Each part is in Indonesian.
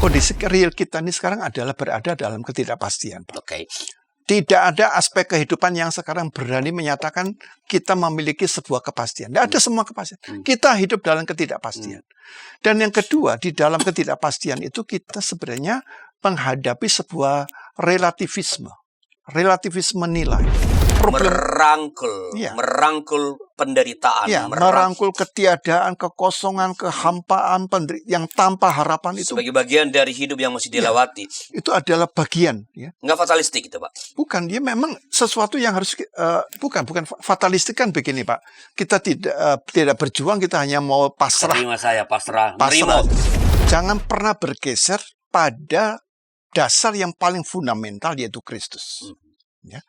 kondisi real kita ini sekarang adalah berada dalam ketidakpastian, Pak. Oke. Tidak ada aspek kehidupan yang sekarang berani menyatakan kita memiliki sebuah kepastian. Tidak ada semua kepastian. Kita hidup dalam ketidakpastian. Dan yang kedua, di dalam ketidakpastian itu kita sebenarnya menghadapi sebuah relativisme. Relativisme nilai. Merangkul penderitaan. Ya, merangkul ketiadaan, kekosongan, kehampaan, yang tanpa harapan itu. Sebagai bagian dari hidup yang masih dilewati. Ya, itu adalah bagian. Ya. Nggak fatalistik itu, Pak? Bukan, dia memang sesuatu yang harus, bukan fatalistik kan begini, Pak. Kita tidak berjuang, kita hanya mau pasrah. Terima saya, pasrah. Jangan pernah bergeser pada dasar yang paling fundamental, yaitu Kristus. Ya.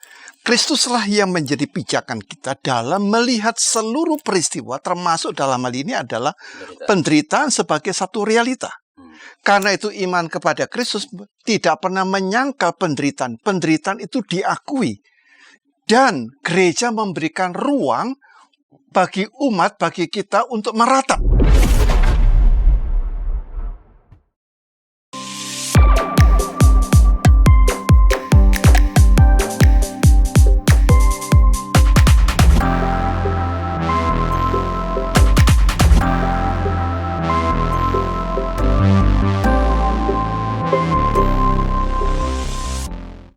Kristuslah yang menjadi pijakan kita dalam melihat seluruh peristiwa, termasuk dalam hal ini adalah penderitaan sebagai satu realita. Karena itu iman kepada Kristus tidak pernah menyangkal penderitaan. Penderitaan itu diakui. Dan gereja memberikan ruang bagi umat, bagi kita untuk meratap.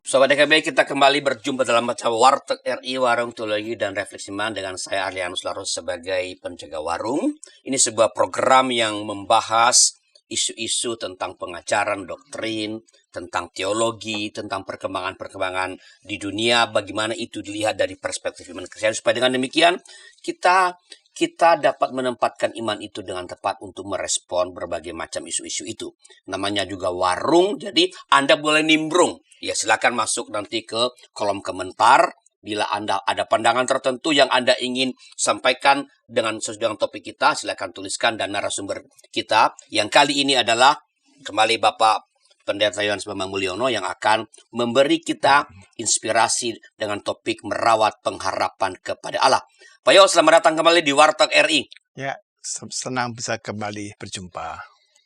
Sobat DKB, kita kembali berjumpa dalam acara Warteg RI, Warung Teologi dan Refleksi Iman, dengan saya Arlianus Laros sebagai penjaga warung. Ini sebuah program yang membahas isu-isu tentang pengajaran, doktrin, tentang teologi, tentang perkembangan-perkembangan di dunia, bagaimana itu dilihat dari perspektif iman Kristen. Supaya dengan demikian kita dapat menempatkan iman itu dengan tepat untuk merespon berbagai macam isu-isu itu. Namanya juga warung, jadi Anda boleh nimbrung. Ya, silakan masuk nanti ke kolom komentar. Bila Anda ada pandangan tertentu yang Anda ingin sampaikan sesuai dengan topik kita, silakan tuliskan, dan narasumber kita yang kali ini adalah kembali Bapak Pendeta Yohanes Bambang Mulyono yang akan memberi kita inspirasi dengan topik merawat pengharapan kepada Allah. Pak Yo, selamat datang kembali di Warteg RI. Ya, senang bisa kembali berjumpa.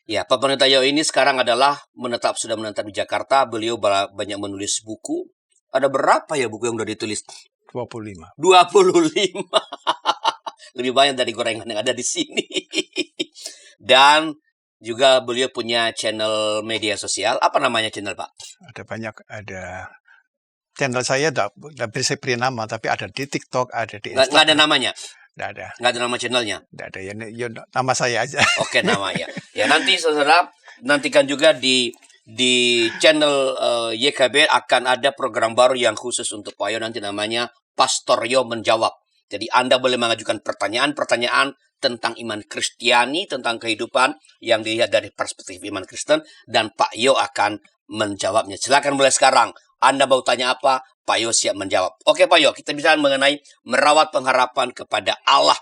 Ya, Pak Pendeta Yo ini sekarang sudah menetap di Jakarta. Beliau banyak menulis buku. Ada berapa ya buku yang sudah ditulis? 25. 25. Lebih banyak dari gorengan yang ada di sini. Dan juga beliau punya channel media sosial. Apa namanya channel, Pak? Ada banyak, channel saya tidak bisa beri nama, tapi ada di TikTok, ada di Instagram. Nggak ada namanya? Nggak ada. Nggak ada nama channelnya? Nggak ada, ya nama saya aja. Oke, nama ya. Ya, nanti saudara, nantikan juga di channel YKB akan ada program baru yang khusus untuk Pak Yo, nanti namanya Pastor Yo Menjawab. Jadi Anda boleh mengajukan pertanyaan-pertanyaan tentang iman Kristiani, tentang kehidupan yang dilihat dari perspektif iman Kristen, dan Pak Yo akan menjawabnya. Silakan mulai sekarang. Anda mau tanya apa, Pak Yo siap menjawab. Oke Pak Yo, kita bicara mengenai merawat pengharapan kepada Allah.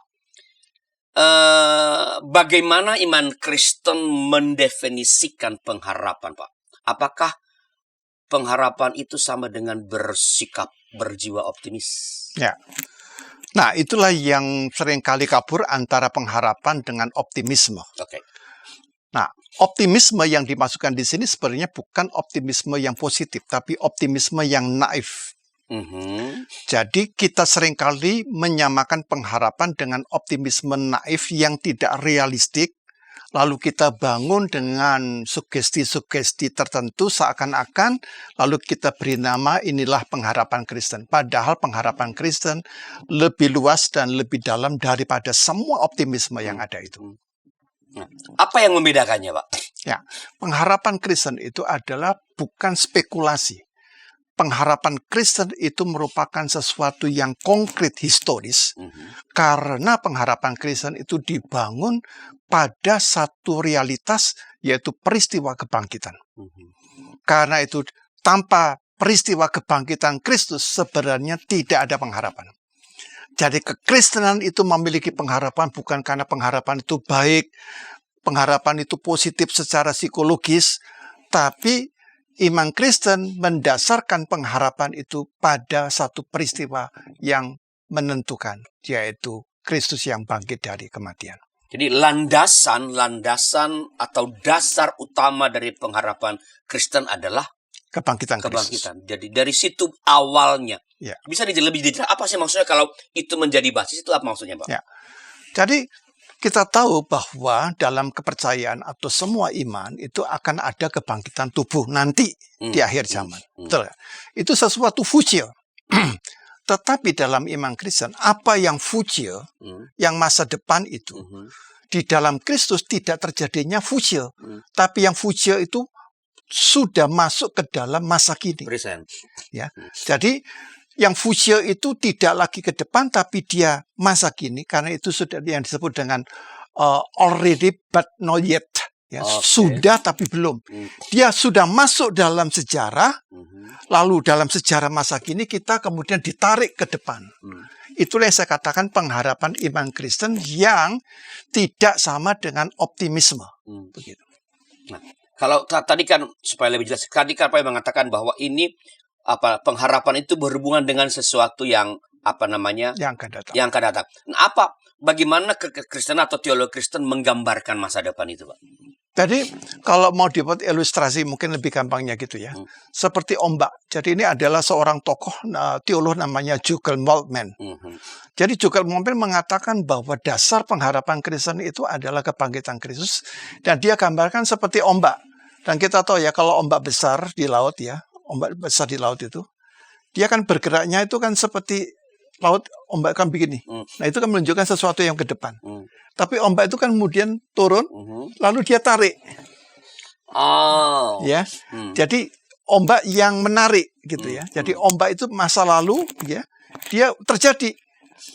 Bagaimana iman Kristen mendefinisikan pengharapan, Pak? Apakah pengharapan itu sama dengan berjiwa optimis? Ya. Nah, itulah yang seringkali kabur antara pengharapan dengan optimisme. Oke. Nah, optimisme yang dimasukkan di sini sebenarnya bukan optimisme yang positif, tapi optimisme yang naif. Jadi kita seringkali menyamakan pengharapan dengan optimisme naif yang tidak realistik, lalu kita bangun dengan sugesti-sugesti tertentu seakan-akan, lalu kita beri nama inilah pengharapan Kristen. Padahal pengharapan Kristen lebih luas dan lebih dalam daripada semua optimisme yang ada itu. Apa yang membedakannya, Pak? Ya, pengharapan Kristen itu adalah bukan spekulasi. Pengharapan Kristen itu merupakan sesuatu yang konkret historis, karena pengharapan Kristen itu dibangun pada satu realitas, yaitu peristiwa kebangkitan. Karena itu, tanpa peristiwa kebangkitan Kristus, sebenarnya tidak ada pengharapan. Jadi kekristenan itu memiliki pengharapan bukan karena pengharapan itu baik, pengharapan itu positif secara psikologis, tapi iman Kristen mendasarkan pengharapan itu pada satu peristiwa yang menentukan, yaitu Kristus yang bangkit dari kematian. Jadi landasan atau dasar utama dari pengharapan Kristen adalah Kebangkitan Kristus. Jadi dari situ awalnya. Ya. Bisa lebih detail apa sih maksudnya kalau itu menjadi basis, itu apa maksudnya, Pak? Ya. Jadi kita tahu bahwa dalam kepercayaan atau semua iman itu akan ada kebangkitan tubuh nanti di akhir zaman. Betul. Itu sesuatu future. Tetapi dalam iman Kristen, apa yang future, yang masa depan itu, di dalam Kristus tidak terjadinya future. Tapi yang future itu sudah masuk ke dalam masa kini. Present. Ya. Jadi yang future itu tidak lagi ke depan, tapi dia masa kini. Karena itu sudah yang disebut dengan already but not yet. Ya, sudah tapi belum. Dia sudah masuk dalam sejarah, lalu dalam sejarah masa kini kita kemudian ditarik ke depan. Itulah yang saya katakan pengharapan iman Kristen yang tidak sama dengan optimisme. Begitu. Nah, kalau tadi kan supaya lebih jelas, tadi kan Pak mengatakan bahwa ini pengharapan itu berhubungan dengan sesuatu yang yang akan datang. Yang akan datang. Nah, bagaimana Kristen atau teologi Kristen menggambarkan masa depan itu, Pak? Jadi kalau mau dibuat ilustrasi mungkin lebih gampangnya gitu ya. Seperti ombak. Jadi ini adalah seorang tokoh teolog namanya Jürgen Moltmann. Jadi Jürgen Moltmann mengatakan bahwa dasar pengharapan Kristen itu adalah kebangkitan Kristus. Dan dia gambarkan seperti ombak. Dan kita tahu ya kalau ombak besar di laut ya. Ombak besar di laut itu. Dia kan bergeraknya itu kan seperti laut, ombak kan begini. Nah itu kan menunjukkan sesuatu yang ke depan. Tapi ombak itu kan kemudian turun, lalu dia tarik. Ya, jadi ombak yang menarik gitu ya. Jadi ombak itu masa lalu, ya, dia terjadi.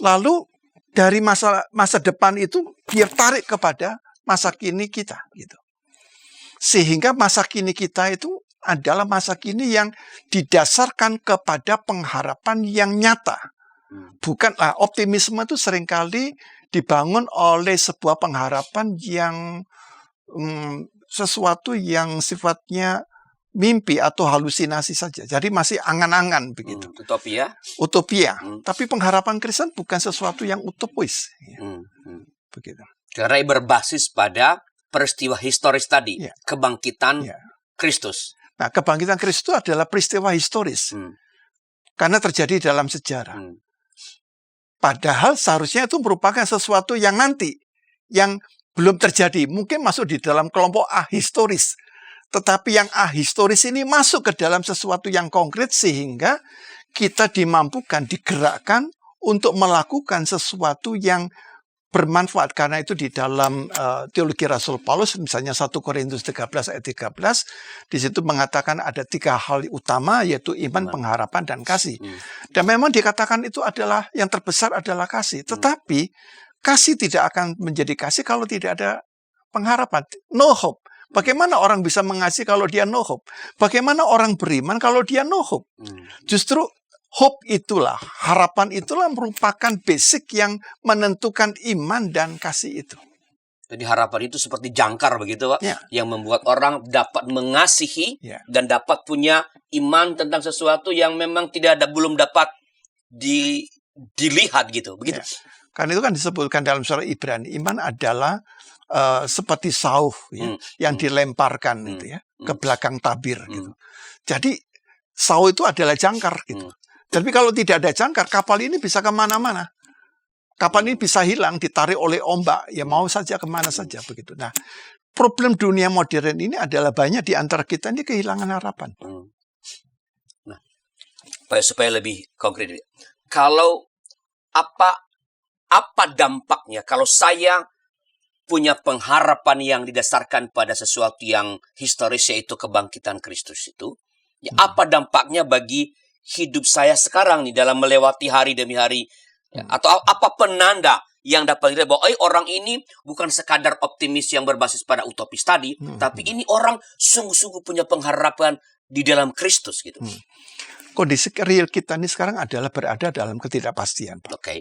Lalu dari masa depan itu dia tarik kepada masa kini kita, gitu. Sehingga masa kini kita itu adalah masa kini yang didasarkan kepada pengharapan yang nyata. Bukanlah optimisme itu seringkali dibangun oleh sebuah pengharapan yang sesuatu yang sifatnya mimpi atau halusinasi saja. Jadi masih angan-angan begitu. Utopia. Tapi pengharapan Kristen bukan sesuatu yang utopis. Begitu. Karena berbasis pada peristiwa historis tadi, kebangkitan Kristus. Nah, kebangkitan Kristus itu adalah peristiwa historis. Karena terjadi dalam sejarah. Padahal seharusnya itu merupakan sesuatu yang nanti, yang belum terjadi. Mungkin masuk di dalam kelompok ahistoris. Tetapi yang ahistoris ini masuk ke dalam sesuatu yang konkret sehingga kita dimampukan, digerakkan untuk melakukan sesuatu yang bermanfaat. Karena itu di dalam teologi Rasul Paulus, misalnya 1 Korintus 13 ayat 13, di situ mengatakan ada 3 hal utama, yaitu iman, pengharapan, dan kasih. Dan memang dikatakan itu adalah, yang terbesar adalah kasih. Tetapi, kasih tidak akan menjadi kasih kalau tidak ada pengharapan. No hope. Bagaimana orang bisa mengasihi kalau dia no hope? Bagaimana orang beriman kalau dia no hope? Justru hope itulah, harapan itulah merupakan basic yang menentukan iman dan kasih itu. Jadi harapan itu seperti jangkar begitu, Pak, yang membuat orang dapat mengasihi dan dapat punya iman tentang sesuatu yang memang belum dapat dilihat gitu, begitu. Karena itu kan disebutkan dalam surah Ibrani, iman adalah seperti sauh yang dilemparkan gitu ya ke belakang tabir gitu. Jadi sauh itu adalah jangkar gitu. Tapi kalau tidak ada jangkar, kapal ini bisa kemana-mana. Kapal ini bisa hilang, ditarik oleh ombak. Ya mau saja kemana saja begitu. Nah, problem dunia modern ini adalah banyak di antara kita ini kehilangan harapan. Nah, supaya lebih konkret, kalau apa dampaknya kalau saya punya pengharapan yang didasarkan pada sesuatu yang historis, yaitu kebangkitan Kristus itu, ya, apa dampaknya bagi hidup saya sekarang nih dalam melewati hari demi hari, ya, atau apa penanda yang dapat dilihat bahwa orang ini bukan sekadar optimis yang berbasis pada utopis tadi, tapi ini orang sungguh-sungguh punya pengharapan di dalam Kristus gitu. Kondisi real kita ini sekarang adalah berada dalam ketidakpastian, Pak. Oke.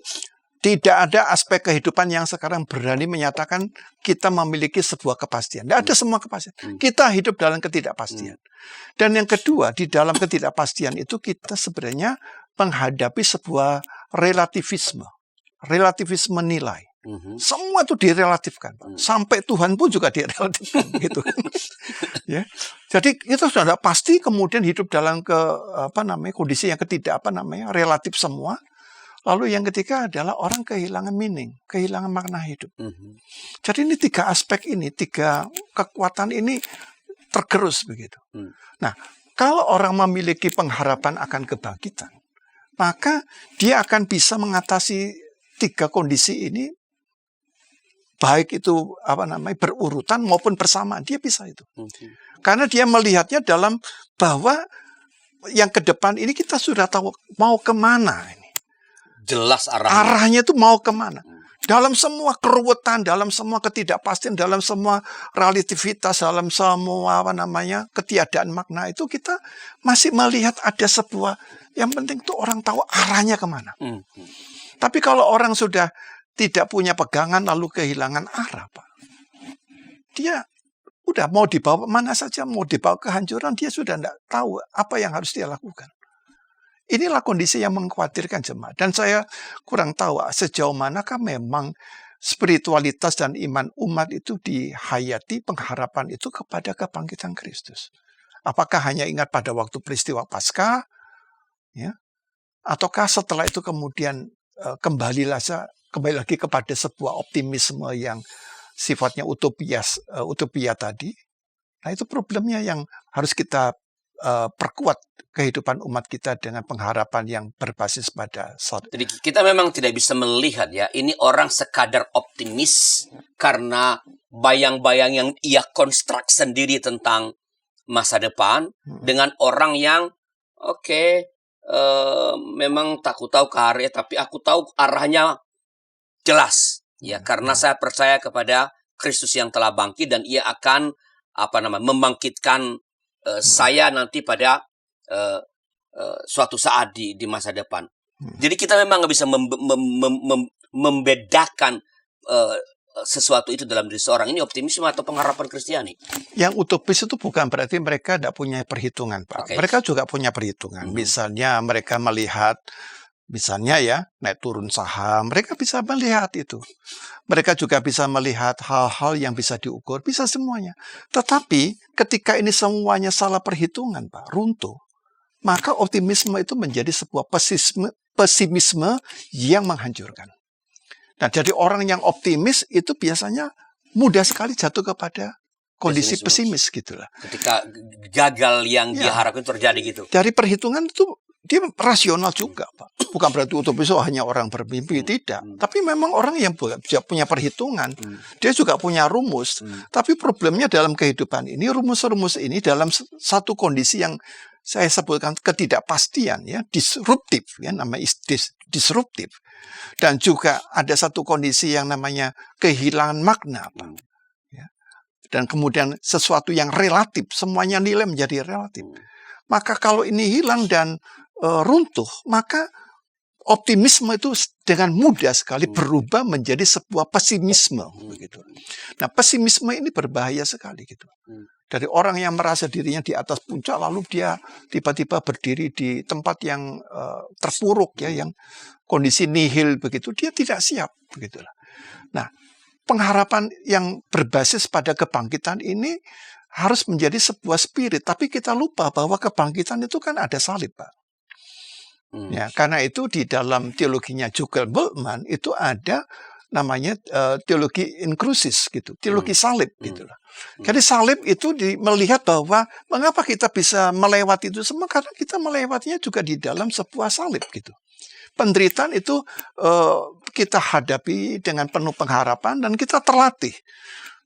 Tidak ada aspek kehidupan yang sekarang berani menyatakan kita memiliki sebuah kepastian. Tidak ada semua kepastian. Kita hidup dalam ketidakpastian. Dan yang kedua, di dalam ketidakpastian itu kita sebenarnya menghadapi sebuah relativisme. Relativisme nilai. Semua itu direlatifkan, Pak. Sampai Tuhan pun juga direlatifkan, gitu. Ya. Jadi itu sudah pasti kemudian hidup dalam kondisi yang relatif semua. Lalu yang ketiga adalah orang kehilangan meaning, kehilangan makna hidup. Jadi ini 3 aspek ini, 3 kekuatan ini tergerus begitu. Nah, kalau orang memiliki pengharapan akan kebangkitan, maka dia akan bisa mengatasi 3 kondisi ini, baik itu berurutan maupun bersamaan, dia bisa itu. Karena dia melihatnya dalam bahwa yang ke depan ini kita sudah tahu mau kemana ini. Jelas arahnya. Arahnya itu mau kemana. Dalam semua keruwetan, dalam semua ketidakpastian, dalam semua relativitas, dalam semua ketiadaan makna itu kita masih melihat ada sebuah, yang penting itu orang tahu arahnya kemana. Tapi kalau orang sudah tidak punya pegangan lalu kehilangan arah, Pak, dia udah mau dibawa mana saja, mau dibawa kehancuran, dia sudah tidak tahu apa yang harus dia lakukan. Inilah kondisi yang mengkhawatirkan jemaat. Dan saya kurang tahu sejauh manakah memang spiritualitas dan iman umat itu dihayati pengharapan itu kepada kebangkitan Kristus. Apakah hanya ingat pada waktu peristiwa Paskah, ya? Ataukah setelah itu kemudian kembali lagi kepada sebuah optimisme yang sifatnya utopia tadi? Nah, itu problemnya yang harus kita perkuat kehidupan umat kita dengan pengharapan yang berbasis pada salib. Jadi kita memang tidak bisa melihat ya, ini orang sekadar optimis karena bayang-bayang yang ia konstruk sendiri tentang masa depan, dengan orang yang memang takut tahu ke arah, tapi aku tahu arahnya jelas ya, karena saya percaya kepada Kristus yang telah bangkit dan ia akan membangkitkan saya nanti pada suatu saat di masa depan. Jadi kita memang nggak bisa membedakan sesuatu itu dalam diri seorang. Ini optimisme atau pengharapan Kristiani. Yang utopis itu bukan berarti mereka tidak punya perhitungan, Pak. Mereka juga punya perhitungan. Misalnya mereka melihat, naik turun saham, mereka bisa melihat itu. Mereka juga bisa melihat hal-hal yang bisa diukur, bisa semuanya. Tetapi ketika ini semuanya salah perhitungan, Pak, runtuh, maka optimisme itu menjadi sebuah pesimisme yang menghancurkan. Nah, jadi orang yang optimis itu biasanya mudah sekali jatuh kepada kondisi pesimis gitulah. Ketika gagal yang diharapkan terjadi gitu. Dari perhitungan itu dia rasional juga, Pak. Bukan berarti utopis hanya orang bermimpi, tidak. Tapi memang orang yang punya perhitungan. Dia juga punya rumus. Tapi problemnya dalam kehidupan ini, rumus-rumus ini dalam satu kondisi yang saya sebutkan ketidakpastian, ya, disruptif, ya, namanya disruptif. Dan juga ada satu kondisi yang namanya kehilangan makna, Pak. Ya. Dan kemudian sesuatu yang relatif, semuanya nilai menjadi relatif. Maka kalau ini hilang dan runtuh, maka optimisme itu dengan mudah sekali berubah menjadi sebuah pesimisme. Begitu. Nah, pesimisme ini berbahaya sekali gitu. Dari orang yang merasa dirinya di atas puncak, lalu dia tiba-tiba berdiri di tempat yang terpuruk, ya, yang kondisi nihil begitu, dia tidak siap begitulah. Nah, pengharapan yang berbasis pada kebangkitan ini harus menjadi sebuah spirit, tapi kita lupa bahwa kebangkitan itu kan ada salib, Pak. Ya, karena itu di dalam teologinya Jürgen Moltmann itu ada namanya teologi inkrusis gitu, teologi salib gitulah. Jadi salib itu melihat bahwa mengapa kita bisa melewati itu semua, karena kita melewatinya juga di dalam sebuah salib gitu. Penderitaan itu kita hadapi dengan penuh pengharapan dan kita terlatih.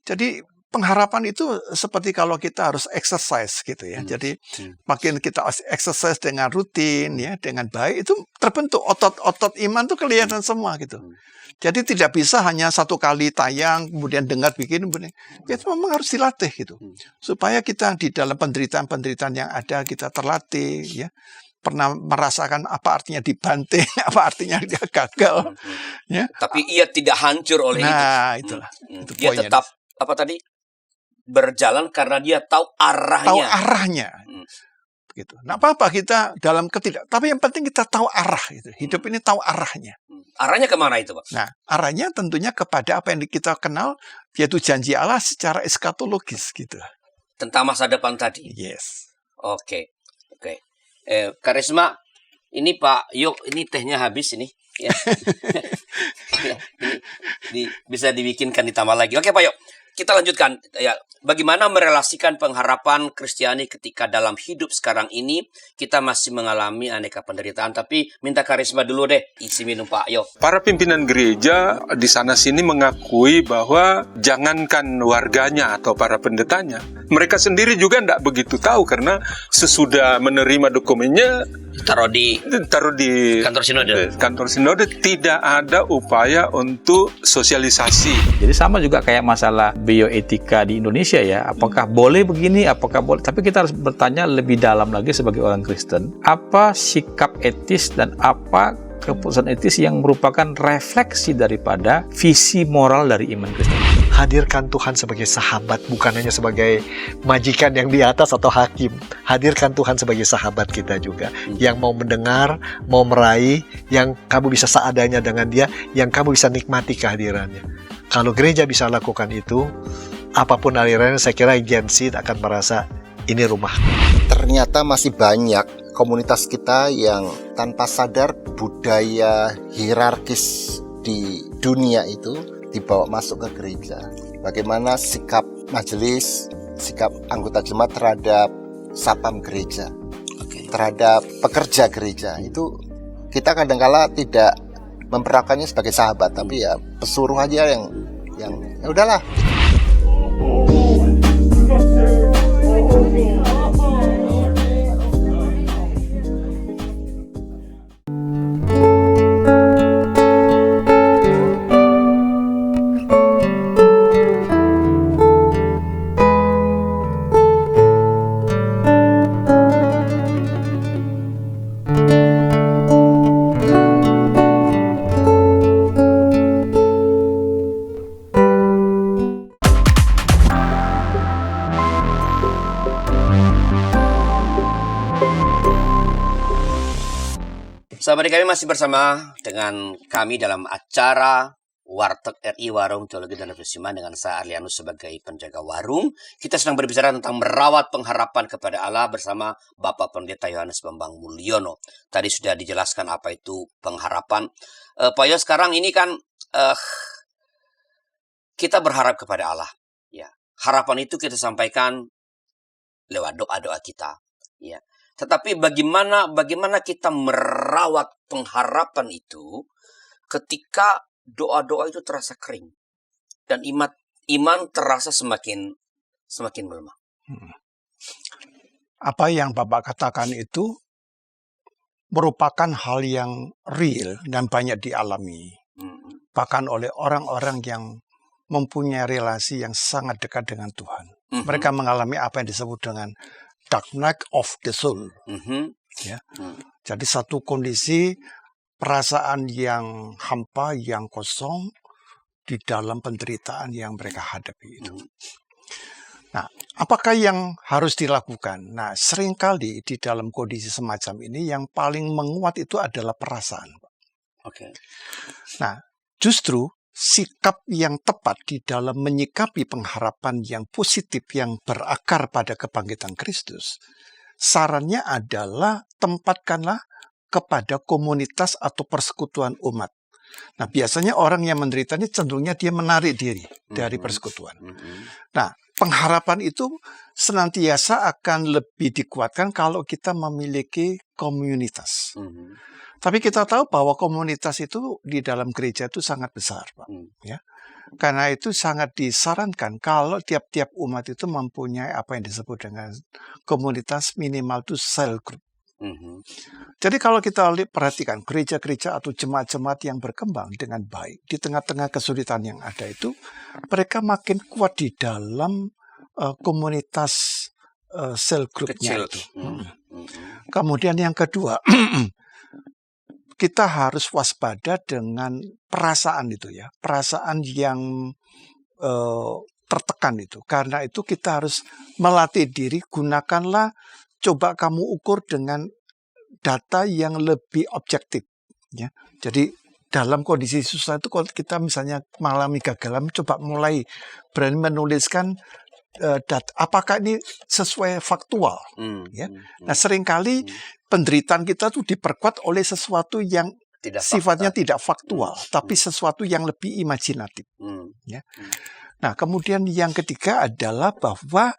Jadi pengharapan itu seperti kalau kita harus exercise gitu ya. Jadi makin kita exercise dengan rutin ya, dengan baik, itu terbentuk otot-otot iman tuh kelihatan semua gitu. Jadi tidak bisa hanya satu kali tayang kemudian dengar bikin, itu memang harus dilatih gitu. Supaya kita di dalam penderitaan-penderitaan yang ada kita terlatih ya. Pernah merasakan apa artinya dibanting, apa artinya dia gagal ya. Tapi ia tidak hancur oleh itu. Nah, itulah. Itu dia tetap berjalan karena dia tahu arahnya. Tahu arahnya. gitu. Nggak apa-apa kita dalam tapi yang penting kita tahu arah gitu. Hidup ini tahu arahnya. Arahnya kemana itu, Pak? Nah, arahnya tentunya kepada apa yang kita kenal, yaitu janji Allah secara eskatologis gitu. Tentang masa depan tadi. Yes. Oke. Karisma, ini Pak Yok, ini tehnya habis ini. Ya. ini bisa dibikinkan ditambah lagi. Oke Pak Yok, kita lanjutkan. Ya, bagaimana merelasikan pengharapan Kristiani ketika dalam hidup sekarang ini kita masih mengalami aneka penderitaan. Tapi minta Karisma dulu deh, isi minum Pak Yok. Para pimpinan gereja di sana-sini mengakui bahwa jangankan warganya atau para pendetanya, mereka sendiri juga tidak begitu tahu karena sesudah menerima dokumennya Taruh di kantor sinode tidak ada upaya untuk sosialisasi. Jadi sama juga kayak masalah bioetika di Indonesia ya, apakah boleh begini, apakah boleh, tapi kita harus bertanya lebih dalam lagi sebagai orang Kristen, apa sikap etis dan apa keputusan etis yang merupakan refleksi daripada visi moral dari iman Kristen. Hadirkan Tuhan sebagai sahabat, bukan hanya sebagai majikan yang di atas atau hakim. Hadirkan Tuhan sebagai sahabat kita juga, yang mau mendengar, mau meraih, yang kamu bisa seadanya dengan dia, yang kamu bisa nikmati kehadirannya. Kalau gereja bisa lakukan itu, apapun alirannya, saya kira Gen Z akan merasa ini rumah. Ternyata masih banyak komunitas kita yang tanpa sadar budaya hierarkis di dunia itu dibawa masuk ke gereja. Bagaimana sikap majelis, sikap anggota jemaat terhadap satpam gereja, terhadap pekerja gereja, itu kita kadang-kala tidak memperlakukannya sebagai sahabat, tapi ya pesuruh aja yang ya udahlah. Sahabat kami masih bersama dengan kami dalam acara Warteg RI Warung Teologi dan Refleksi Iman dengan saya Arlianus sebagai penjaga warung. Kita sedang berbicara tentang merawat pengharapan kepada Allah bersama Bapak Pendeta Yohanes Bambang Mulyono. Tadi sudah dijelaskan apa itu pengharapan. Pak Yo, sekarang ini kan kita berharap kepada Allah. Ya, harapan itu kita sampaikan lewat doa-doa kita. Ya. Tetapi bagaimana kita merawat pengharapan itu ketika doa-doa itu terasa kering dan iman terasa semakin melemah. Apa yang Bapak katakan itu merupakan hal yang real dan banyak dialami. Bahkan oleh orang-orang yang mempunyai relasi yang sangat dekat dengan Tuhan. Mereka mengalami apa yang disebut dengan dark night of the soul. Ya. Jadi satu kondisi perasaan yang hampa, yang kosong di dalam penderitaan yang mereka hadapi itu. Nah, apakah yang harus dilakukan? Nah, seringkali di dalam kondisi semacam ini yang paling menguat itu adalah perasaan. Nah, justru sikap yang tepat di dalam menyikapi pengharapan yang positif yang berakar pada kebangkitan Kristus, sarannya adalah tempatkanlah kepada komunitas atau persekutuan umat. Nah, biasanya orang yang menderita ini cenderungnya dia menarik diri dari persekutuan. Nah, pengharapan itu senantiasa akan lebih dikuatkan kalau kita memiliki komunitas. Tapi kita tahu bahwa komunitas itu di dalam gereja itu sangat besar, Pak. Ya. Karena itu sangat disarankan kalau tiap-tiap umat itu mempunyai apa yang disebut dengan komunitas minimal itu cell group. Jadi kalau kita perhatikan gereja-gereja atau jemaat-jemaat yang berkembang dengan baik di tengah-tengah kesulitan yang ada itu, mereka makin kuat di dalam komunitas cell groupnya itu. Kemudian yang kedua, kita harus waspada dengan perasaan itu ya, perasaan yang tertekan itu. Karena itu kita harus melatih diri, gunakanlah coba kamu ukur dengan data yang lebih objektif. Ya. Jadi dalam kondisi susah itu kalau kita misalnya mengalami kegagalan, coba mulai berani menuliskan data, apakah ini sesuai faktual. Ya. Nah seringkali penderitaan kita tuh diperkuat oleh sesuatu yang sifatnya tidak faktual, tapi sesuatu yang lebih imajinatif. Ya. Nah kemudian yang ketiga adalah bahwa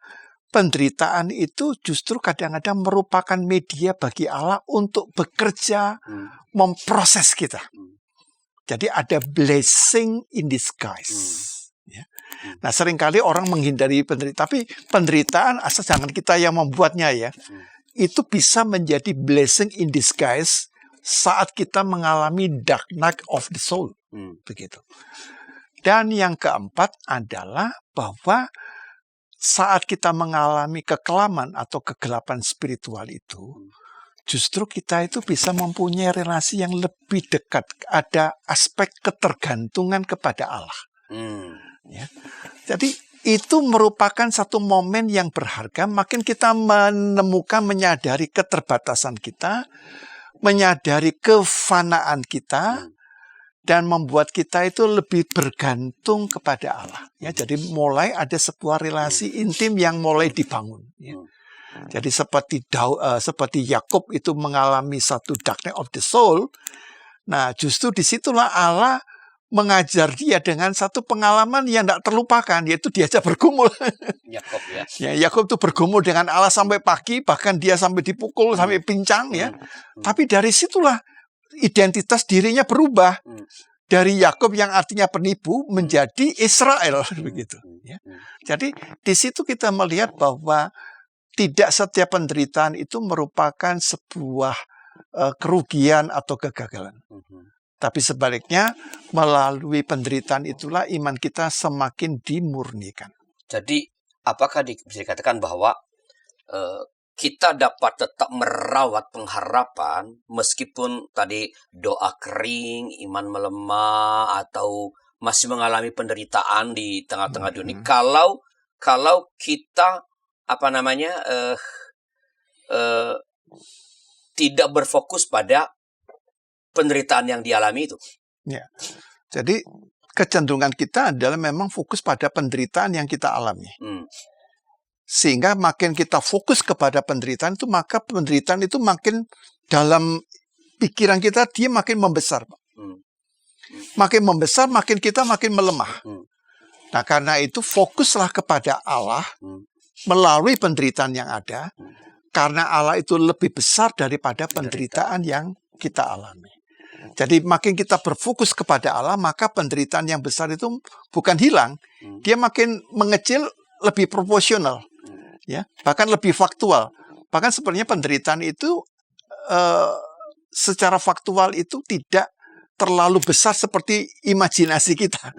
penderitaan itu justru kadang-kadang merupakan media bagi Allah untuk bekerja, memproses kita. Jadi ada blessing in disguise. Ya. Nah seringkali orang menghindari penderitaan, tapi penderitaan asal jangan kita yang membuatnya ya. Itu bisa menjadi blessing in disguise saat kita mengalami dark night of the soul. Begitu. Dan yang keempat adalah bahwa saat kita mengalami kekelaman atau kegelapan spiritual itu, justru kita itu bisa mempunyai relasi yang lebih dekat. Ada aspek ketergantungan kepada Allah. Ya. Jadi itu merupakan satu momen yang berharga. Makin kita menemukan, menyadari keterbatasan kita, menyadari kefanaan kita, dan membuat kita itu lebih bergantung kepada Allah. Ya, jadi mulai ada sebuah relasi intim yang mulai dibangun. Ya. Jadi seperti Yakub itu mengalami satu darkness of the soul. Nah, justru disitulah Allah mengajar dia dengan satu pengalaman yang tidak terlupakan, yaitu diajak bergumul. Yakub ya. Ya, Yakub itu bergumul dengan Allah sampai pagi, bahkan dia sampai dipukul, sampai pincang. Ya. Tapi dari situlah identitas dirinya berubah dari Yakub yang artinya penipu menjadi Israel begitu. Ya. Jadi di situ kita melihat bahwa tidak setiap penderitaan itu merupakan sebuah kerugian atau kegagalan. Tapi sebaliknya melalui penderitaan itulah iman kita semakin dimurnikan. Jadi apakah bisa dikatakan bahwa kita dapat tetap merawat pengharapan meskipun tadi doa kering, iman melemah, atau masih mengalami penderitaan di tengah-tengah dunia. Kalau kita tidak berfokus pada penderitaan yang dialami itu. Ya. Jadi kecenderungan kita adalah memang fokus pada penderitaan yang kita alami. Sehingga makin kita fokus kepada penderitaan itu, maka penderitaan itu makin dalam pikiran kita, dia makin membesar. Makin membesar, makin kita makin melemah. Nah karena itu fokuslah kepada Allah melalui penderitaan yang ada. Karena Allah itu lebih besar daripada penderitaan yang kita alami. Jadi makin kita berfokus kepada Allah, maka penderitaan yang besar itu bukan hilang. Dia makin mengecil, lebih proporsional. Ya, bahkan lebih faktual. Bahkan sebenarnya penderitaan itu secara faktual itu tidak terlalu besar seperti imajinasi kita.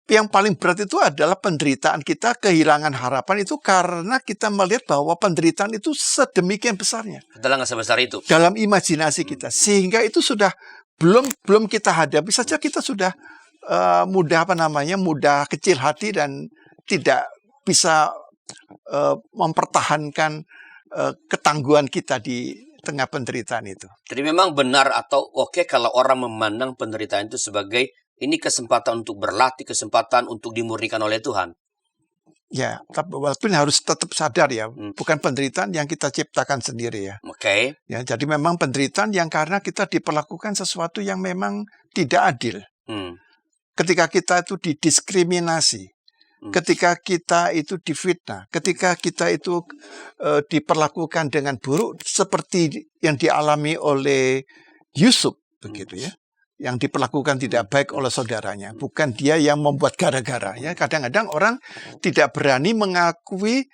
Yang paling berat itu adalah penderitaan kita, kehilangan harapan itu karena kita melihat bahwa penderitaan itu sedemikian besarnya. Adalah nggak sebesar itu. Dalam imajinasi kita. Sehingga itu sudah belum kita hadapi saja kita sudah mudah kecil hati dan tidak bisa mempertahankan ketangguhan kita di tengah penderitaan itu. Jadi memang benar atau oke kalau orang memandang penderitaan itu sebagai ini kesempatan untuk berlatih, kesempatan untuk dimurnikan oleh Tuhan. Ya, tapi walaupun harus tetap sadar ya, bukan penderitaan yang kita ciptakan sendiri ya. Oke. Ya, jadi memang penderitaan yang karena kita diperlakukan sesuatu yang memang tidak adil. Ketika kita itu didiskriminasi, ketika kita itu difitnah, ketika kita itu diperlakukan dengan buruk seperti yang dialami oleh Yusuf begitu ya, yang diperlakukan tidak baik oleh saudaranya, bukan dia yang membuat gara-gara ya. Kadang-kadang orang tidak berani mengakui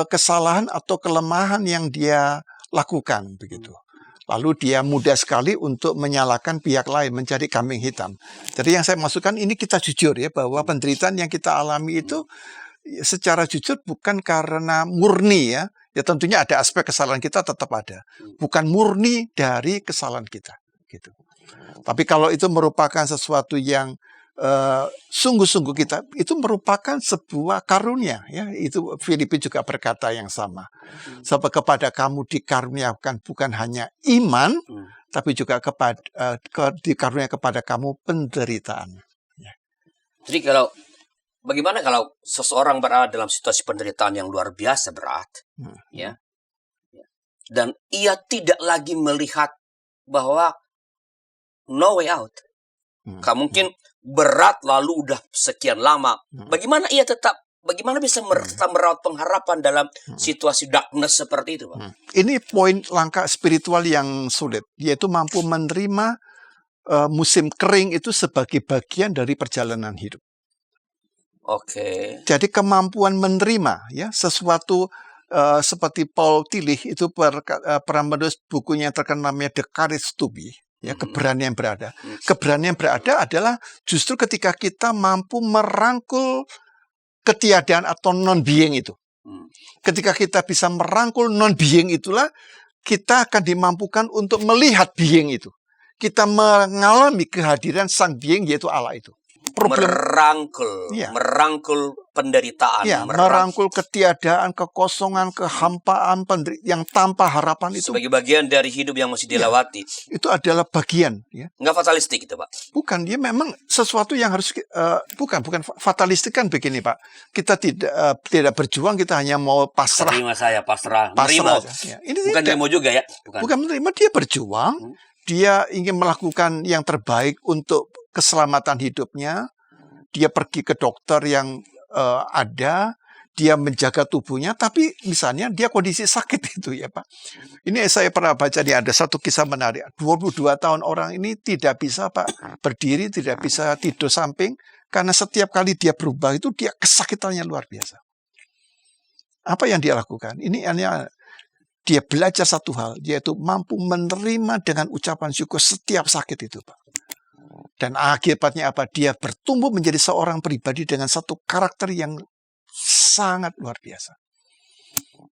kesalahan atau kelemahan yang dia lakukan begitu. Lalu dia mudah sekali untuk menyalahkan pihak lain, mencari kambing hitam. Jadi yang saya maksudkan ini kita jujur ya, bahwa penderitaan yang kita alami itu secara jujur bukan karena murni ya. Ya tentunya ada aspek kesalahan kita tetap ada. Bukan murni dari kesalahan kita gitu. Tapi kalau itu merupakan sesuatu yang sungguh-sungguh kita itu merupakan sebuah karunia, ya. Itu Filipi juga berkata yang sama. Sebab kepada kamu dikaruniakan bukan hanya iman, tapi juga dikaruniakan kepada kamu penderitaan. Jadi bagaimana kalau seseorang berada dalam situasi penderitaan yang luar biasa berat, ya, dan ia tidak lagi melihat bahwa no way out. Mungkin berat lalu udah sekian lama. Bagaimana bisa tetap merawat pengharapan dalam situasi darkness seperti itu, Pak? Ini poin langkah spiritual yang sulit, yaitu mampu menerima musim kering itu sebagai bagian dari perjalanan hidup. Oke. Jadi kemampuan menerima, ya, sesuatu seperti Paul Tillich itu pernah menulis bukunya terkenal namanya The Courage to Be, ya, keberanian berada. Keberanian berada adalah justru ketika kita mampu merangkul ketiadaan atau non-being itu. Ketika kita bisa merangkul non-being itulah kita akan dimampukan untuk melihat being itu. Kita mengalami kehadiran sang being yaitu Allah itu. Merangkul penderitaan, ya, merangkul ketiadaan, kekosongan, kehampaan yang tanpa harapan itu sebagai bagian dari hidup yang masih dilewati. Itu adalah bagian, ya. Nggak fatalistik itu, Pak? Bukan, dia memang sesuatu yang harus bukan fatalistik kan begini, Pak. Kita tidak berjuang, kita hanya mau pasrah. Pasrah. Menerima. Ya. Ini bukan demo juga ya? Bukan menerima, dia berjuang. Dia ingin melakukan yang terbaik untuk keselamatan hidupnya. Dia pergi ke dokter yang ada, dia menjaga tubuhnya, tapi misalnya dia kondisi sakit itu, ya Pak. Ini saya pernah baca nih, ada satu kisah menarik. 22 tahun orang ini tidak bisa, Pak, berdiri, tidak bisa tidur samping, karena setiap kali dia berubah itu dia kesakitannya luar biasa. Apa yang dia lakukan? Ini hanya dia belajar satu hal, yaitu mampu menerima dengan ucapan syukur setiap sakit itu, Pak. Dan akibatnya apa? Dia bertumbuh menjadi seorang pribadi dengan satu karakter yang sangat luar biasa.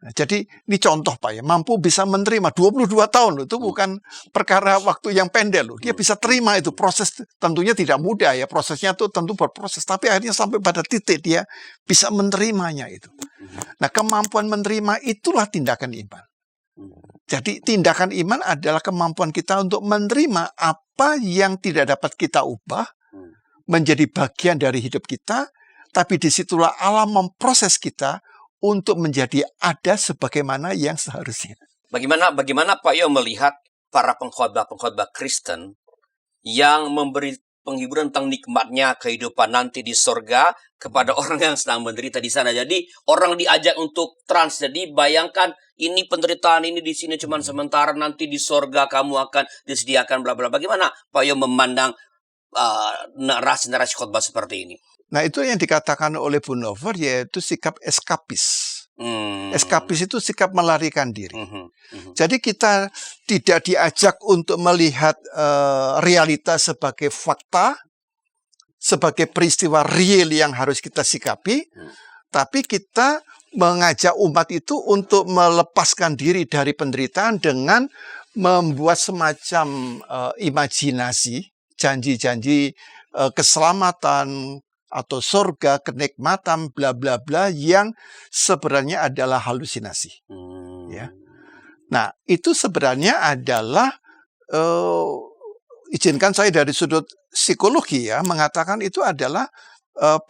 Nah, jadi ini contoh, Pak, ya, mampu bisa menerima 22 tahun loh, itu bukan perkara waktu yang pendek loh. Dia bisa terima itu, proses tentunya tidak mudah ya, prosesnya itu tentu berproses, tapi akhirnya sampai pada titik dia bisa menerimanya itu. Nah, kemampuan menerima itulah tindakan iman. Jadi tindakan iman adalah kemampuan kita untuk menerima apa yang tidak dapat kita ubah menjadi bagian dari hidup kita, tapi disitulah Allah memproses kita untuk menjadi ada sebagaimana yang seharusnya. Bagaimana Pak Yo melihat para pengkhotbah Kristen yang memberi penghiburan tentang nikmatnya kehidupan nanti di sorga kepada orang yang sedang menderita di sana. Jadi orang diajak untuk trans. Jadi bayangkan ini penderitaan ini di sini cuma sementara, nanti di sorga kamu akan disediakan bla bla. Bagaimana Pak Yo memandang narasi-narasi khotbah seperti ini? Nah, itu yang dikatakan oleh Bonhoeffer, yaitu sikap eskapis. Eskapis itu sikap melarikan diri. Jadi kita tidak diajak untuk melihat realita sebagai fakta, sebagai peristiwa real yang harus kita sikapi, tapi kita mengajak umat itu untuk melepaskan diri dari penderitaan dengan membuat semacam imajinasi, janji-janji keselamatan atau surga, kenikmatan, bla bla bla yang sebenarnya adalah halusinasi. Ya. Nah, itu sebenarnya adalah izinkan saya dari sudut psikologi ya mengatakan itu adalah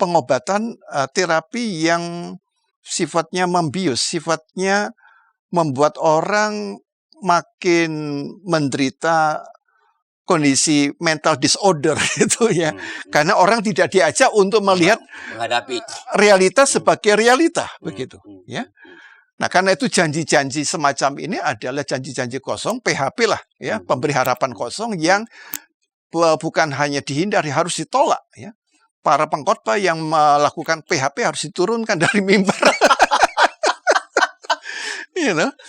pengobatan terapi yang sifatnya membius, sifatnya membuat orang makin menderita kondisi mental disorder itu ya. Karena orang tidak diajak untuk melihat menghadapi realitas sebagai realita begitu ya. Nah, karena itu janji-janji semacam ini adalah janji-janji kosong, PHP lah ya, pemberi harapan kosong yang bukan hanya dihindari, harus ditolak ya. Para pengkhotbah yang melakukan PHP harus diturunkan dari mimbar.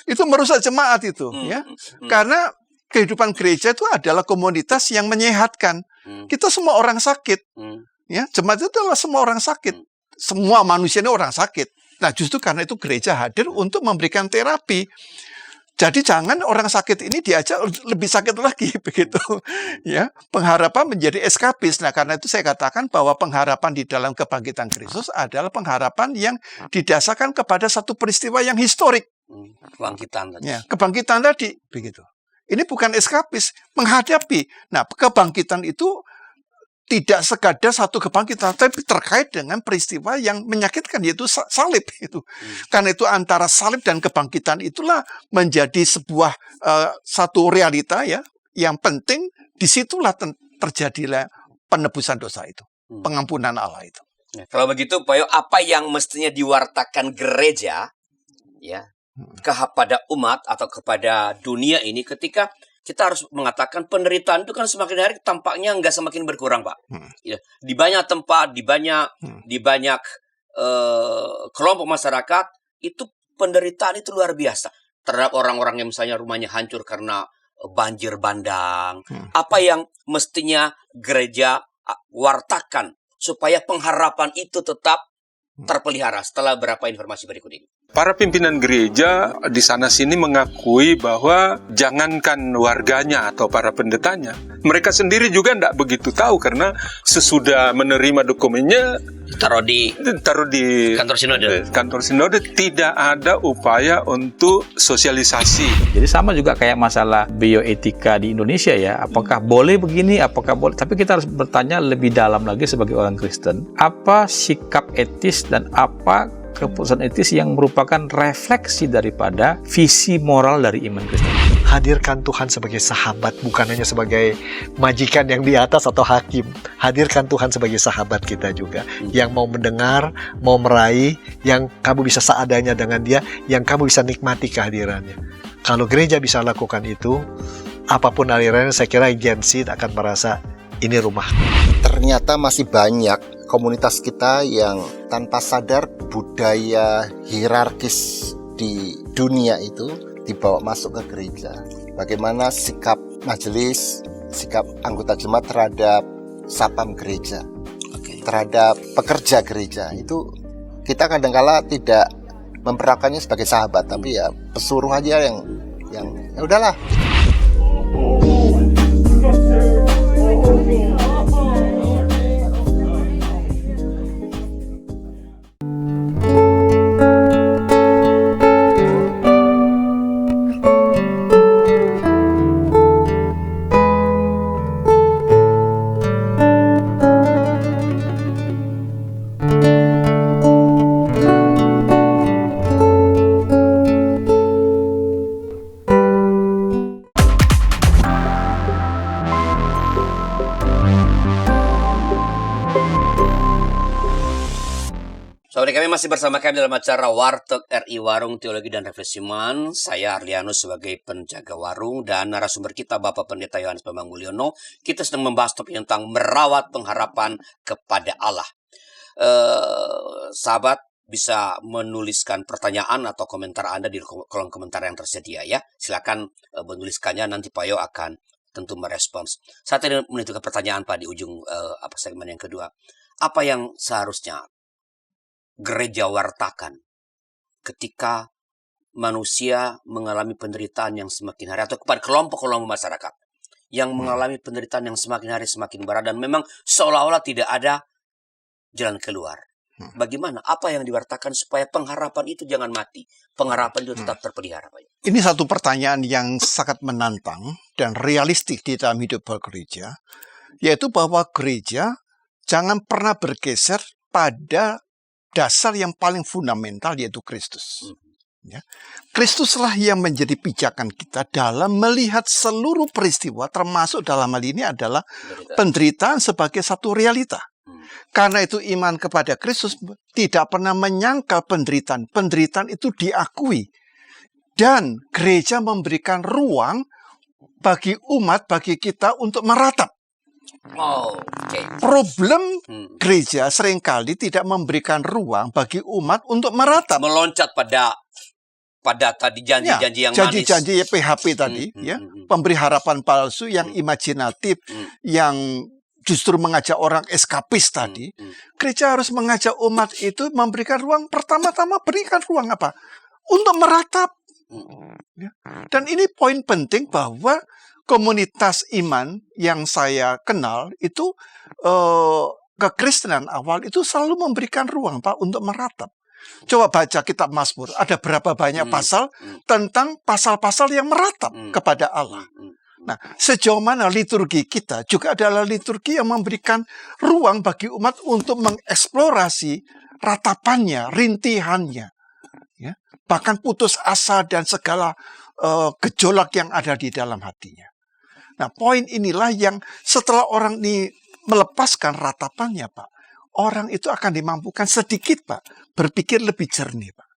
Itu merusak jemaat itu ya. Karena kehidupan gereja itu adalah komunitas yang menyehatkan. Kita semua orang sakit. Ya, jemaat itu adalah semua orang sakit. Semua manusia ini orang sakit. Nah, justru karena itu gereja hadir untuk memberikan terapi. Jadi jangan orang sakit ini diajak lebih sakit lagi begitu. Ya, pengharapan menjadi eskapis. Nah, karena itu saya katakan bahwa pengharapan di dalam kebangkitan Kristus adalah pengharapan yang didasarkan kepada satu peristiwa yang historik. Kebangkitan tadi. Ya, kebangkitan tadi begitu. Ini bukan eskapis, menghadapi. Nah, kebangkitan itu tidak sekadar satu kebangkitan, tapi terkait dengan peristiwa yang menyakitkan, yaitu salib itu. Karena itu antara salib dan kebangkitan itulah menjadi sebuah satu realita ya yang penting. Disitulah terjadilah penebusan dosa itu, pengampunan Allah itu. Nah, kalau begitu, Pak Yo, apa yang mestinya diwartakan gereja ya kepada umat atau kepada dunia ini ketika kita harus mengatakan penderitaan itu kan semakin hari tampaknya nggak semakin berkurang, Pak. Ya, di banyak tempat, di banyak kelompok masyarakat itu penderitaan itu luar biasa. Terhadap orang-orang yang misalnya rumahnya hancur karena banjir bandang. Apa yang mestinya gereja wartakan supaya pengharapan itu tetap terpelihara setelah beberapa informasi berikut ini? Para pimpinan gereja di sana-sini mengakui bahwa jangankan warganya atau para pendetanya, mereka sendiri juga tidak begitu tahu karena sesudah menerima dokumennya Taruh di kantor sinode tidak ada upaya untuk sosialisasi. Jadi sama juga kayak masalah bioetika di Indonesia ya, apakah boleh begini, apakah boleh, tapi kita harus bertanya lebih dalam lagi sebagai orang Kristen, apa sikap etis dan apa keputusan etis yang merupakan refleksi daripada visi moral dari iman Kristen. Hadirkan Tuhan sebagai sahabat, bukan hanya sebagai majikan yang di atas atau hakim. Hadirkan Tuhan sebagai sahabat kita juga, yang mau mendengar, mau meraih, yang kamu bisa seadanya dengan dia, yang kamu bisa nikmati kehadirannya. Kalau gereja bisa lakukan itu, apapun alirannya, saya kira Gen Z akan merasa ini rumah. Ternyata masih banyak komunitas kita yang tanpa sadar budaya hierarkis di dunia itu dibawa masuk ke gereja. Bagaimana sikap majelis, sikap anggota jemaat terhadap sapam gereja, terhadap pekerja gereja, itu kita kadangkala tidak memperlakukannya sebagai sahabat, tapi ya pesuruh aja yang ya udahlah. Saudara kami masih bersama kami dalam acara Warteg RI Warung Teologi dan Refleksi Iman. Saya Arlianus sebagai penjaga warung dan narasumber kita Bapak Pendeta Yohanes Bambang Mulyono. Kita sedang membahas topik tentang merawat pengharapan kepada Allah. Sahabat bisa menuliskan pertanyaan atau komentar Anda di kolom komentar yang tersedia ya. Silakan menuliskannya, nanti Pak Yo akan tentu merespons. Saat ini menentukan pertanyaan Pak di ujung segmen yang kedua. Apa yang seharusnya gereja wartakan ketika manusia mengalami penderitaan yang semakin hari, atau kepada kelompok-kelompok masyarakat yang mengalami penderitaan yang semakin hari semakin berat dan memang seolah-olah tidak ada jalan keluar. Bagaimana? Apa yang diwartakan supaya pengharapan itu jangan mati, pengharapan itu tetap terpelihara, Pak? Ini satu pertanyaan yang sangat menantang dan realistik di dalam hidup bergereja, yaitu bahwa gereja jangan pernah bergeser pada dasar yang paling fundamental, yaitu Kristus. Ya. Kristuslah yang menjadi pijakan kita dalam melihat seluruh peristiwa, termasuk dalam hal ini adalah penderitaan sebagai satu realita. Karena itu iman kepada Kristus tidak pernah menyangkal penderitaan. Penderitaan itu diakui. Dan gereja memberikan ruang bagi umat, bagi kita untuk meratap. Problem gereja seringkali tidak memberikan ruang bagi umat untuk meratap. Meloncat pada tadi janji-janji yang manis. Janji-janji PHP tadi, ya, pemberi harapan palsu yang imajinatif, yang justru mengajak orang eskapis tadi. Gereja harus mengajak umat itu memberikan ruang, pertama-tama berikan ruang apa? Untuk meratap. Ya. Dan ini poin penting bahwa komunitas iman yang saya kenal itu kekristenan awal itu selalu memberikan ruang Pak untuk meratap. Coba baca kitab Mazmur, ada berapa banyak pasal tentang pasal-pasal yang meratap kepada Allah. Nah, sejauh mana liturgi kita juga adalah liturgi yang memberikan ruang bagi umat untuk mengeksplorasi ratapannya, rintihannya, ya, bahkan putus asa dan segala gejolak yang ada di dalam hatinya. Nah, poin inilah yang setelah orang ini melepaskan ratapannya, Pak, orang itu akan dimampukan sedikit, Pak, berpikir lebih jernih, Pak.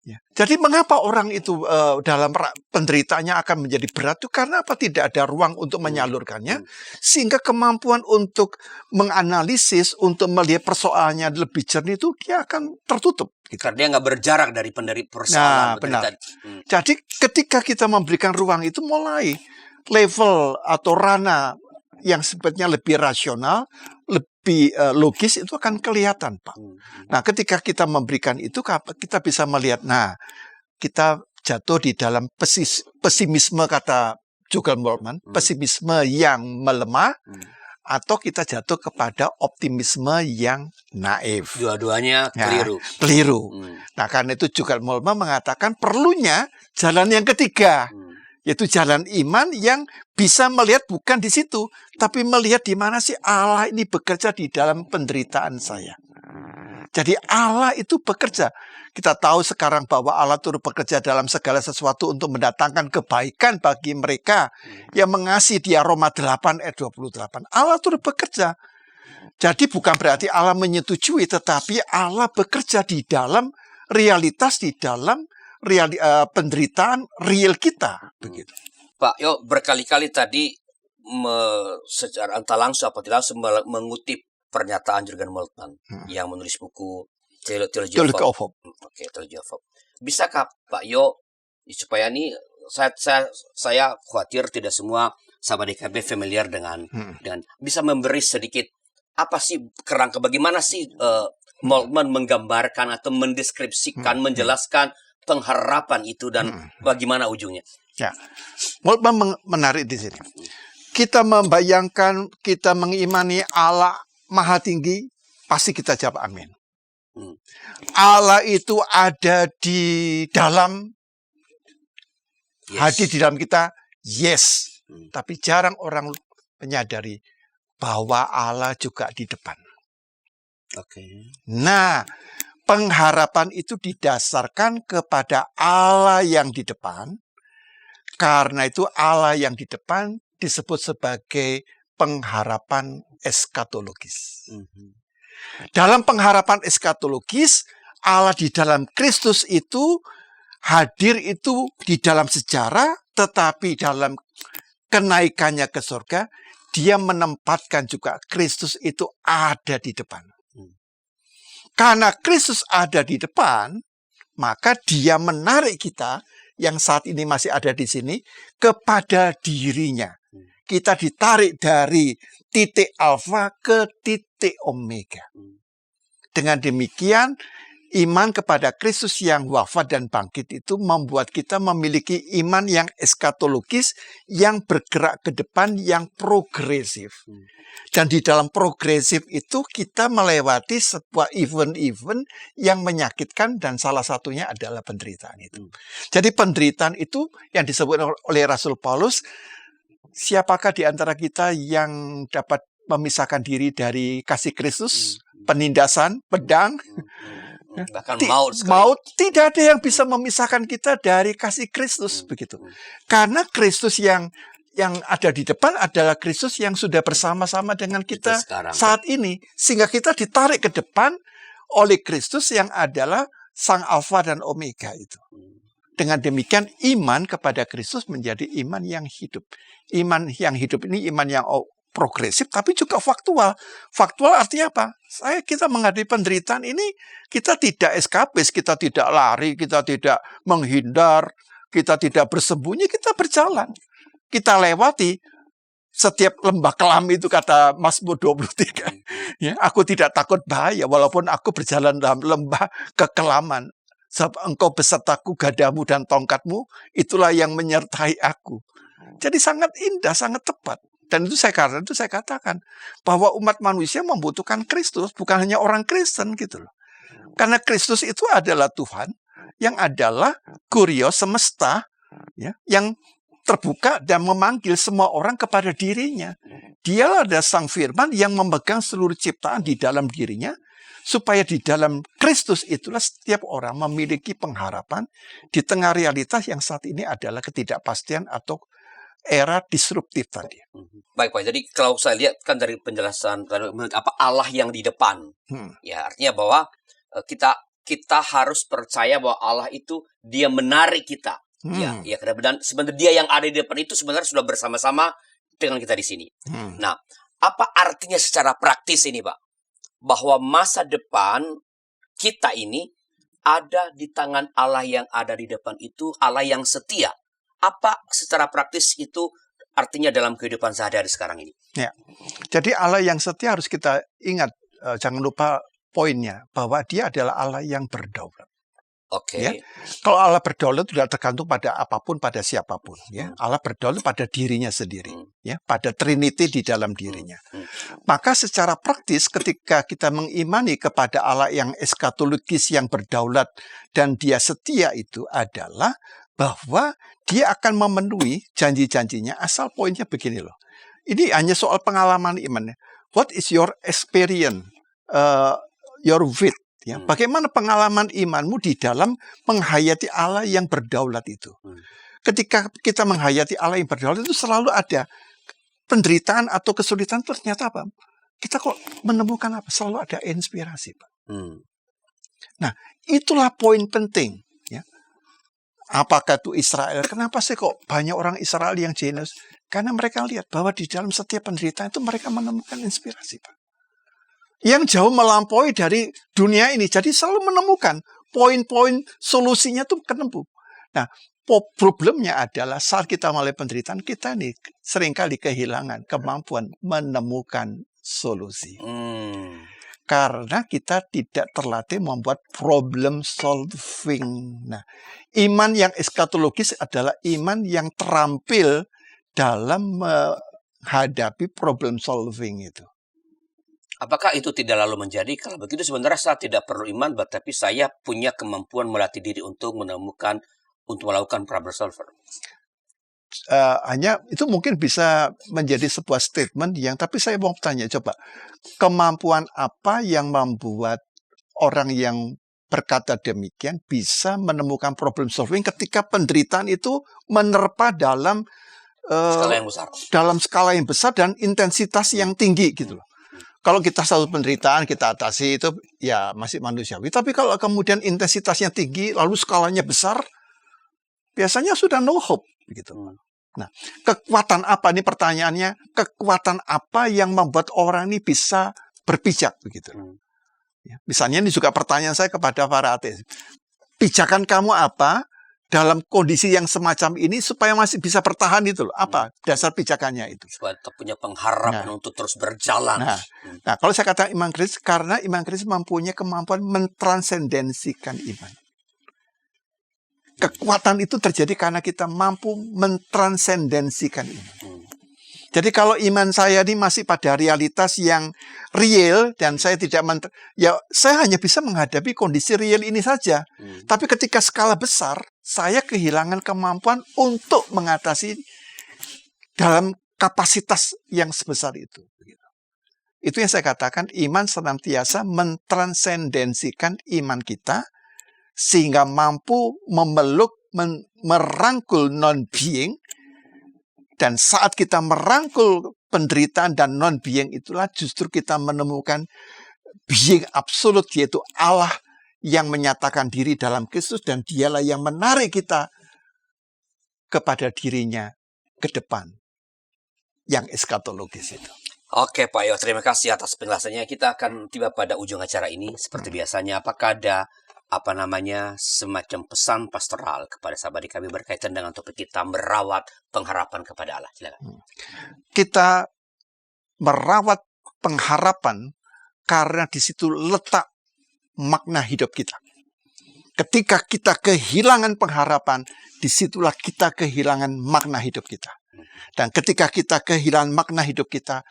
Ya. Jadi mengapa orang itu dalam penderitaannya akan menjadi berat itu karena apa? Tidak ada ruang untuk menyalurkannya, sehingga kemampuan untuk menganalisis, untuk melihat persoalannya lebih jernih itu dia akan tertutup. Gitu. Karena dia nggak berjarak dari persoalan. Nah, benar. Jadi ketika kita memberikan ruang itu mulai level atau ranah yang sebetulnya lebih rasional, lebih logis itu akan kelihatan, Pak. Nah, ketika kita memberikan itu, kita bisa melihat, nah, kita jatuh di dalam pesimisme, kata Jürgen Moltmann, pesimisme yang melemah, atau kita jatuh kepada optimisme yang naif. Dua-duanya keliru. Nah, keliru. Nah, karena itu Jürgen Moltmann mengatakan perlunya jalan yang ketiga, yaitu jalan iman yang bisa melihat bukan di situ, tapi melihat di mana sih Allah ini bekerja di dalam penderitaan saya. Jadi Allah itu bekerja. Kita tahu sekarang bahwa Allah turut bekerja dalam segala sesuatu untuk mendatangkan kebaikan bagi mereka yang mengasihi Dia. Roma 8 ayat 28. Allah turut bekerja. Jadi bukan berarti Allah menyetujui, tetapi Allah bekerja di dalam realitas, di dalam penderitaan real kita, begitu. Pak Yo berkali-kali tadi secara entah langsung atau tidak langsung mengutip pernyataan Jürgen Moltmann yang menulis buku Theology of Hope. Oke, Theology of Hope. Bisakah Pak Yo supaya ini saya khawatir tidak semua sahabat DKB familiar dengan bisa memberi sedikit apa sih kerangka bagaimana sih Moltmann menggambarkan atau mendeskripsikan, menjelaskan pengharapan itu dan bagaimana ujungnya? Ya, Moltmann menarik di sini. Kita membayangkan, kita mengimani Allah Maha Tinggi, pasti kita jawab amin. Allah itu ada di dalam, hadir di dalam kita, yes. Tapi jarang orang menyadari bahwa Allah juga di depan. Nah, pengharapan itu didasarkan kepada Allah yang di depan. Karena itu Allah yang di depan disebut sebagai pengharapan eskatologis. Dalam pengharapan eskatologis, Allah di dalam Kristus itu hadir itu di dalam sejarah, tetapi dalam kenaikannya ke surga, Dia menempatkan juga Kristus itu ada di depan. Karena Kristus ada di depan, maka Dia menarik kita yang saat ini masih ada di sini kepada dirinya. Kita ditarik dari titik alfa ke titik omega. Dengan demikian, iman kepada Kristus yang wafat dan bangkit itu membuat kita memiliki iman yang eskatologis, yang bergerak ke depan, yang progresif. Dan di dalam progresif itu kita melewati sebuah event-event yang menyakitkan dan salah satunya adalah penderitaan itu. Jadi penderitaan itu yang disebut oleh Rasul Paulus, siapakah di antara kita yang dapat memisahkan diri dari kasih Kristus? Penindasan, pedang, bahkan maut, tidak ada yang bisa memisahkan kita dari kasih Kristus, begitu. Karena Kristus yang ada di depan adalah Kristus yang sudah bersama-sama dengan kita saat ini. Sehingga kita ditarik ke depan oleh Kristus yang adalah Sang Alfa dan Omega itu. Dengan demikian iman kepada Kristus menjadi iman yang hidup. Iman yang hidup ini iman yang progresif tapi juga faktual. Faktual artinya apa? Kita menghadapi penderitaan ini, kita tidak eskapis, kita tidak lari, kita tidak menghindar, kita tidak bersembunyi, kita berjalan. Kita lewati setiap lembah kelam itu, kata Mazmur 23. Ya, aku tidak takut bahaya walaupun aku berjalan dalam lembah kekelaman. Sebab engkau besertaku, gadamu dan tongkatmu, itulah yang menyertai aku. Jadi sangat indah, sangat tepat. Dan itu saya katakan bahwa umat manusia membutuhkan Kristus, bukan hanya orang Kristen gitu loh. Karena Kristus itu adalah Tuhan yang adalah kurios semesta, ya, yang terbuka dan memanggil semua orang kepada dirinya. Dialah ada Sang Firman yang memegang seluruh ciptaan di dalam dirinya, supaya di dalam Kristus itulah setiap orang memiliki pengharapan di tengah realitas yang saat ini adalah ketidakpastian atau era disruptif tadi. Baik Pak, jadi kalau saya lihat kan dari penjelasan apa Allah yang di depan, ya artinya bahwa kita harus percaya bahwa Allah itu dia menarik kita, ya dan sebenarnya dia yang ada di depan itu sebenarnya sudah bersama-sama dengan kita di sini. Nah, apa artinya secara praktis ini Pak? Bahwa masa depan kita ini ada di tangan Allah yang ada di depan itu, Allah yang setia. Apa secara praktis itu artinya dalam kehidupan sehari-hari sekarang ini? Ya, jadi Allah yang setia harus kita ingat, jangan lupa poinnya, bahwa dia adalah Allah yang berdaulat. Oke. Ya. Kalau Allah berdaulat tidak tergantung pada apapun, pada siapapun. Ya. Allah berdaulat pada dirinya sendiri, ya, pada Trinity di dalam dirinya. Maka secara praktis ketika kita mengimani kepada Allah yang eskatologis, yang berdaulat dan dia setia, itu adalah bahwa dia akan memenuhi janji-janjinya, asal poinnya begini loh. Ini hanya soal pengalaman iman. What is your experience, your faith? Ya, bagaimana pengalaman imanmu di dalam menghayati Allah yang berdaulat itu? Ketika kita menghayati Allah yang berdaulat itu selalu ada penderitaan atau kesulitan, ternyata apa? Kita kok menemukan apa? Selalu ada inspirasi, Pak. Nah, itulah poin penting. Ya. Apakah itu Israel? Kenapa sih kok banyak orang Israel yang jenius? Karena mereka lihat bahwa di dalam setiap penderitaan itu mereka menemukan inspirasi, Pak. Yang jauh melampaui dari dunia ini. Jadi selalu menemukan poin-poin solusinya tuh ketemu. Nah, problemnya adalah saat kita mulai penderitaan, kita nih seringkali kehilangan kemampuan menemukan solusi. Karena kita tidak terlatih membuat problem solving. Nah, iman yang eskatologis adalah iman yang terampil dalam menghadapi problem solving itu. Apakah itu tidak lalu menjadi, kalau begitu sebenarnya saya tidak perlu iman, tapi saya punya kemampuan melatih diri untuk melakukan problem solver? Hanya itu mungkin bisa menjadi sebuah statement yang, tapi saya mau tanya, coba kemampuan apa yang membuat orang yang berkata demikian bisa menemukan problem solving ketika penderitaan itu menerpa dalam skala yang besar, dalam skala yang besar dan intensitas yang tinggi gitu loh. Kalau kita satu penderitaan kita atasi itu ya masih manusiawi. Tapi kalau kemudian intensitasnya tinggi lalu skalanya besar, biasanya sudah no hope begitu. Nah, kekuatan apa nih pertanyaannya? Kekuatan apa yang membuat orang ini bisa berpijak begitu? Ya, misalnya ini juga pertanyaan saya kepada para ateis. Pijakan kamu apa dalam kondisi yang semacam ini supaya masih bisa bertahan itu loh? Apa dasar pijakannya itu? Supaya tetap punya pengharapan untuk terus berjalan. Nah, kalau saya kata iman Kristus, karena iman Kristus mempunyai kemampuan mentransendensikan iman. Kekuatan itu terjadi karena kita mampu mentransendensikan iman. Jadi kalau iman saya ini masih pada realitas yang real dan saya tidak ya saya hanya bisa menghadapi kondisi real ini saja. Tapi ketika skala besar, saya kehilangan kemampuan untuk mengatasi dalam kapasitas yang sebesar itu. Itu yang saya katakan, iman senantiasa mentransendensikan iman kita sehingga mampu memeluk, merangkul non-being. Dan saat kita merangkul penderitaan dan non-being itulah justru kita menemukan being absolut, yaitu Allah yang menyatakan diri dalam Kristus dan dialah yang menarik kita kepada dirinya ke depan yang eskatologis itu. Oke Pak Yo, terima kasih atas penjelasannya. Kita akan tiba pada ujung acara ini. Seperti biasanya, apakah ada semacam pesan pastoral kepada sahabat kami berkaitan dengan topik kita merawat pengharapan kepada Allah? Silakan. Kita merawat pengharapan karena di situ letak makna hidup kita. Ketika kita kehilangan pengharapan, disitulah kita kehilangan makna hidup kita. Dan ketika kita kehilangan makna hidup kita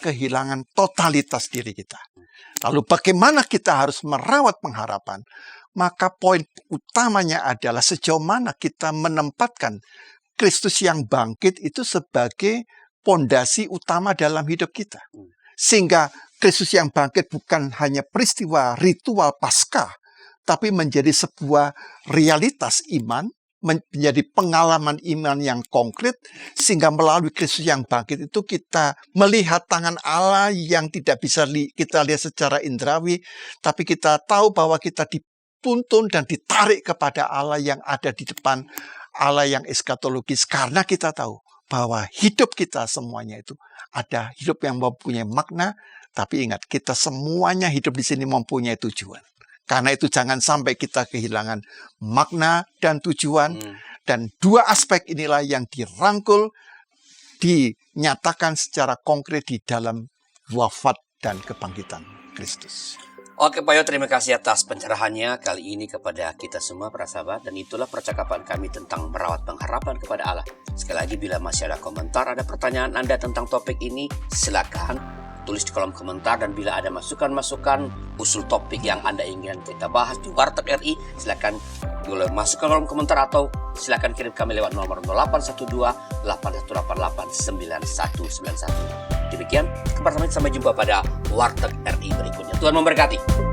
kehilangan totalitas diri kita. Lalu bagaimana kita harus merawat pengharapan? Maka poin utamanya adalah sejauh mana kita menempatkan Kristus yang bangkit itu sebagai pondasi utama dalam hidup kita. Sehingga Kristus yang bangkit bukan hanya peristiwa ritual Paskah, tapi menjadi sebuah realitas iman, menjadi pengalaman iman yang konkret, sehingga melalui Kristus yang bangkit itu kita melihat tangan Allah yang tidak bisa kita lihat secara indrawi, tapi kita tahu bahwa kita dituntun dan ditarik kepada Allah yang ada di depan, Allah yang eskatologis, karena kita tahu bahwa hidup kita semuanya itu ada hidup yang mempunyai makna, tapi ingat, kita semuanya hidup di sini mempunyai tujuan. Karena itu jangan sampai kita kehilangan makna dan tujuan. Dan dua aspek inilah yang dirangkul, dinyatakan secara konkret di dalam wafat dan kebangkitan Kristus. Oke Pak Yo, terima kasih atas pencerahannya kali ini kepada kita semua para sahabat. Dan itulah percakapan kami tentang merawat pengharapan kepada Allah. Sekali lagi, bila masih ada komentar, ada pertanyaan Anda tentang topik ini, silakan tulis di kolom komentar. Dan bila ada masukan-masukan, usul topik yang Anda ingin kita bahas di Warteg RI, silakan boleh masuk ke kolom komentar atau silakan kirim kami lewat nomor 0812-8188-9191. Demikian, sampai jumpa pada Warteg RI berikutnya. Tuhan memberkati.